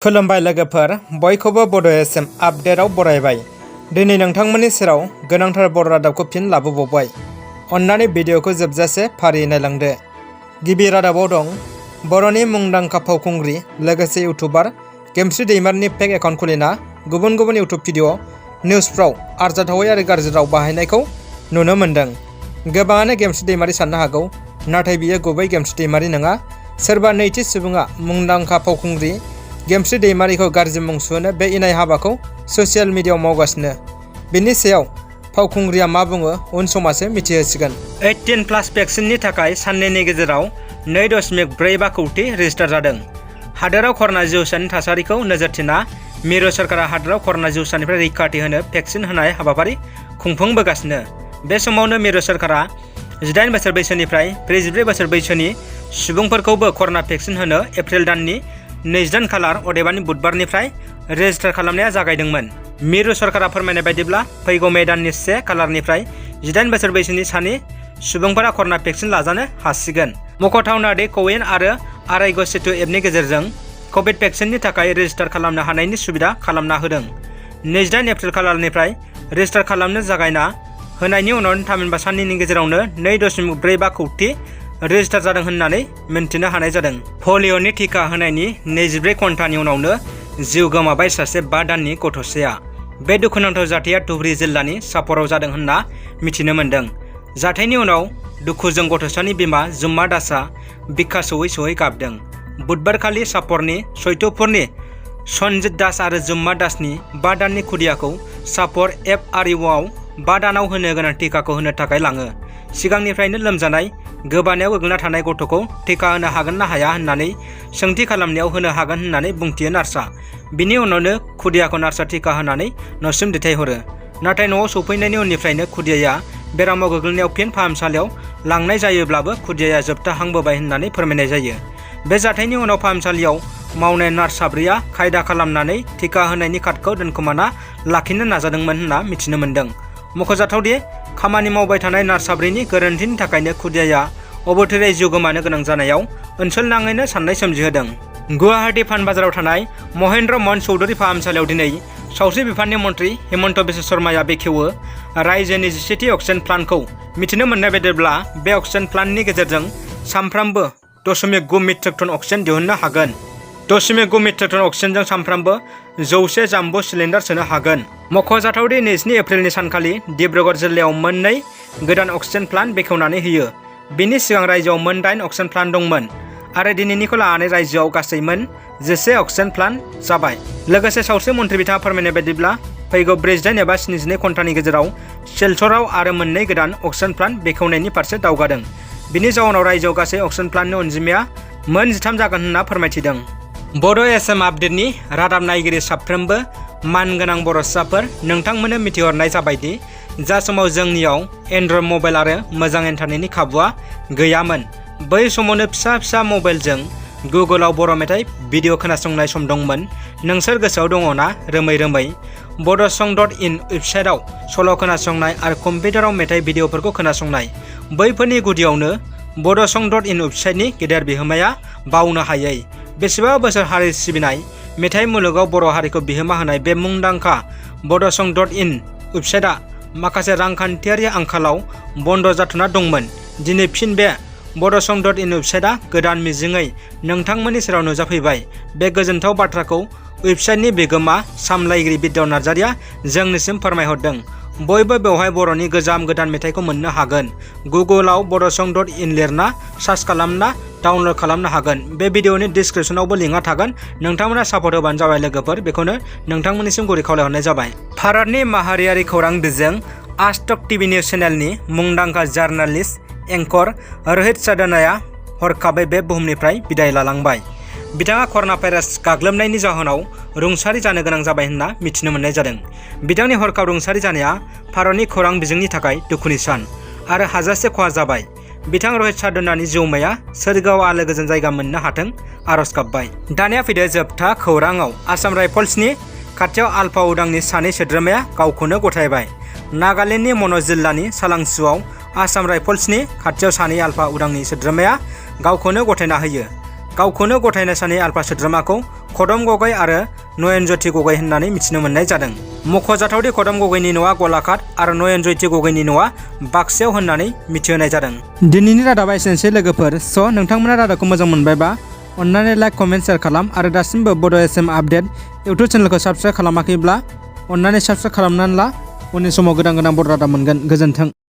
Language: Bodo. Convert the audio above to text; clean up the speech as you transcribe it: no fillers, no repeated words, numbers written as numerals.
खुलुमबाय लोगोफोर, बयखौबो बड' एसएम आपडेटआव बरायबाय। दिनै नोंथांमोननि सेराव गोनांथार बर' रादाबखौ फिन लाबोबावबाय। अन्नानै भिडिअखौ जोबजासे फारियै नायलांदो। गिबि रादाबाव दं बर'नि मुंदांखा फावखुंग्रि लोगोसे इउटुबार गेमस्रि दैमारिनि फेक एकाउन्ट खुलिना गुबुन गुबुन इउटुब भिडिअ निउसफ्राव आरजाथावै आरो गाज्रि राव बाहायनायखौ नुनो मोन्दों। गोबाङानो गेमस्रि दैमारि साननो हागौ, नाथाय बियो गुबै गेमस्रि दैमारि नङा। सोरबा नैथि सुबुङा मुंदांखा फावखुंग्रि गेमस्रि दैमारिखौ गाज्रि मुं सुहोनो बे इनाय हाबाखौ ससियेल मिडियाआव मावगासिनो। बिनि सायाव फावखुंग्रिया मा बुङो उन समासो मिथिहोसिगोन। 18+ भेक्सिननि थाखाय साननैनि गेजेराव 2.43 कौटि रेजिस्टार जादों। हादोराव कर'ना जिउसानि थासारिखौ नोजोर थिना मिरु सरकारा हादोराव कर'ना जिउसानिफ्राय रैखाथि होनो भेक्सिन होनाय हाबाफारि खुंफुंबोगासिनो। बे समावनो मिरु सरकारा 18 बोसोर बैसोनिफ्राय 44 बोसोर बैसोनि सुबुंफोरखौबो कर'ना भेक्सिन होनो एप्रिल दाननि 22 खालार अदेबानि बुधबारनिफ्राय रेजिस्टार खालामनाया जागायदोंमोन। मिरु सरकारा फोरमायनाय बायदिब्ला फैगौ मे दाननि 1 खालारनिफ्राय 18 बोसोर बैसोनि सानि सुबुंफोरा कर'ना भेक्सिन लाजानो हासिगोन। मख'थावना दि क'विन आरो आरायग' सेतु एपनि गेजेरजों कभिड भेक्सिननि थाखाय रेजिस्टार खालामनो हानायनि सुबिदा खालामना होदों। 28 एप्रिल खालारनिफ्राय रेजिस्टार खालामनो जागायना होनायनि उनाव थामहिनबा साननैनि गेजेरावनो 2.43 कौटि रेजिस्टार जादों होननानै मिन्थिनो हानाय जादों। पलिअनि टिका होनायनि 24 घन्टानि उनावनो जिउ गोमाबाय सासे 5 दाननि गथ'साया। बे दुखुनांथाव जाथाया धुबरी जिल्लानि सापराव जादों होनना मिथिनो मोन्दों। जाथायनि उनाव दुखुजों गथ'सानि बिमा जुम्मा दासआ बिखा सौहै गाबदों। बुधबारखालि सापरनि सैतपुरनि सनजित दास आरो जुम्मा दासनि 5 दाननि खुदियाखौ सापर FRUआव 5 दानाव होनो गोनां टिकाखौ होनो थाखाय लाङो। सिगांनिफ्रायनो लोमजानाय गोबानायाव गोग्लैना थानाय गथ'खौ टिका होनो हागोन ना हाया होननानै सोंथि खालामनायाव होनो हागोन होननानै बुंथियो नार्सआ। बिनि उनावनो खुदियाखौ नार्सआ टिका होनानै न'सिम दैथायहरो। नाथाय न'आव सौफैनायनि उननिफ्रायनो खुदियाया बेरामाव गोग्लैनायाव फिन फाहामसालियाव लांनाय जायोब्लाबो खुदियाया जोबथाहांबोबाय होननानै फोरमायनाय जायो। बे जाथायनि उनाव फाहामसालियाव मावनाय नार्स साब्रैया खायदा खालामनानै टिका होनायनि कार्डखौ दोनखोमाना लाखिनो नाजादोंमोन होनना मिथिनो मोन्दों। मख'जाथावदि खामानि मावबाय थानाय नार्स साब्रैनि गोरोन्थिनि थाखायनो खुदियाया अबथिरायै जिउ गोमानो गोनां जानायाव ओनसोलनाङैनो साननाय सोमजिहोदों। गुवाहाटी फानबाजाराव थानाय महेन्द्र मोहन चौधुरी फाहामसालियाव दिनै सावस्रि बिफाननि मन्थ्रि हिमन्त बिश्व शर्माया बेखेवो रायजोनि 17थि अक्सिजेन प्लान्टखौ। मिथिनो मोननाय बायदिब्ला बे अक्सिजेन प्लान्टनि गेजेरजों सानफ्रामबो 0.9 मेट्रिक टन अक्सिजेन दिहुननो हागोन। 0.9 मेट्रिक टन अक्सिजेनजों सानफ्रामबो 100 जाम्बो सिलिन्डार सोनो हागोन। मख'जाथावदि 2 एप्रिलनि सानखालि डिब्रुगड़ जिल्लायाव मोननै गोदान अक्सिजेन प्लान्ट बेखेवनानै होयो। बिनि सिगां रायजोआव मोन 8 अक्सिजेन प्लान्ट दंमोन आरो दिनैनिखौ लानानै रायजोआव गासै मोन 10 अक्सिजेन प्लान्ट जाबाय। लोगोसे सावस्रि मन्थ्रि बिथाङा फोरमायनाय बायदिब्ला फैगौ 48 एबा 72 घन्टानि गेजेराव सिलचराव आरो मोननै गोदान अक्सिजेन प्लान्ट बेखेवनायनि फारसे दावगादों। बिनि जाउनाव रायजोआव गासै अक्सिजेन प्लान्टनि अनजिमाया मोन 13 जागोन होनना फोरमायथिदों। बड' एसएम आपडेटनि रादाब नायगिरि साफ्रोमबो मानगोनां बर'साफोर, नोंथांमोननो मिथिहरनाय जाबायदि जा समाव जोंनियाव एन्ड्रइड मबाइल आरो मोजां इन्टारनेटनि खाबुआ गैयामोन, बै समावनो फिसा मबाइलजों गुगोलाव बर' मेथाइ भिडिअ खोनासंनाय सम दंमोन। नोंसोर गोसोआव दङना? रोमै बड'सं.इन वेबसाइटआव सल' खोनासंनाय आरो कम्पिउटाराव मेथाइ भिडिअफोरखौ खोनासंनाय। बैफोरनि गुदियावनो बड'सं.इन वेबसाइटनि गेदेर बिहोमाया बावनो हायै। बेसेबा बोसोर हारि सिबिनाय, मेथाइ मुलुगाव बर' हारिखौ बिहोमा होनाय बे मुंदांखा बड'सं.इन वेबसाइटआ माखासे रांखान्थियारि आंखालाव बन्द जाथ'ना दंमोन। दिनै फिन बे बड'सं.इन वेबसाइटआ गोदान मिजिङै नोंथांमोननि सेराव नुजाफैबाय। बे गोजोनथाव बाथ्राखौ वेबसाइटनि बिगोमा सामलायगिरि बिद्या नार्जारिया जोंनिसिम फोरमायहरदों। बयबो बेवहाय बर'नि गोजाम गोदान मेथाइखौ मोननो हागोन। गुगोलाव बड'सं.इन लिरना सार्च खालामना डाउनलड खालामनो हागोन। बे भिडिअनि डिसक्रिपसनावबो लिंकआ थागोन। नोंथांमोना सापर्ट होबानो जाबाय लोगोफोर, बेखौनो नोंथांमोननिसिम गुरै खावलायहरनाय जाबाय। भारतनि माहारियारि खौरां बिजों आज तक टिभि निउज चेनेलनि मुंदांखा जार्नालिस्ट एंकर रहित साधनाया हरखाबै बे बुहुमनिफ्राय बिदाय लालांबाय। बिथाङा कर'ना भाइरास गाग्लोबनायनि जाहोनाव रुंसारि जानो गोनां जाबाय होनना मिथिनो मोननाय जादों। बिथांनि हरखाब रुंसारि जानाया भारतनि खौरां बिजोंनि थाखाय दुखुनि सान आरो हाजासे खहा जाबाय। बिथां रहित साधनानि जिउमाया सोरगोआव आलो गोजोन जायगा मोननो हाथों आरज गाबबाय। दानिया फैदो जोबथा खौराङाव। आसाम राइफल्सनि खाथियाव आलफा उदांनि सानै सोद्रोमाया गावखौनो गथायबाय। नागालेन्डनि मन' जिल्लानि सालांसुआव आसाम राइफल्सनि खाथियाव सानै आलफा उदांनि सोद्रोमाया गावखौनो गथायना होयो। गावखौनो गथायनाय सानै आल्फा सोद्रोमाखौ खदम गगৈ आरो नयनज्योति गगৈ होननानै मिथिनो मोननाय जादों। मख'जाथावदि खदम गगैनि न'आ गलाघाट आरो नयनज्योति गगैनि न'आ बाक्सायाव होननानै मिथिहोनाय जादों। दिनैनि रादाबा एसेनोसै लोगोफोर। स' नोंथांमोना रादाबखौ मोजां मोनबायबा अन्नानै लाइक कमेन्ट शेयार खालाम आरो दासिमबो बड' एस एम आपडेट इउटुब चेनेलखौ साबस्क्राइब खालामाखैब्ला अन्नानै साबस्क्राइब खालामनानै ला। उननि समाव गोदान बर' रादाब मोनगोन। गोजोन्थों।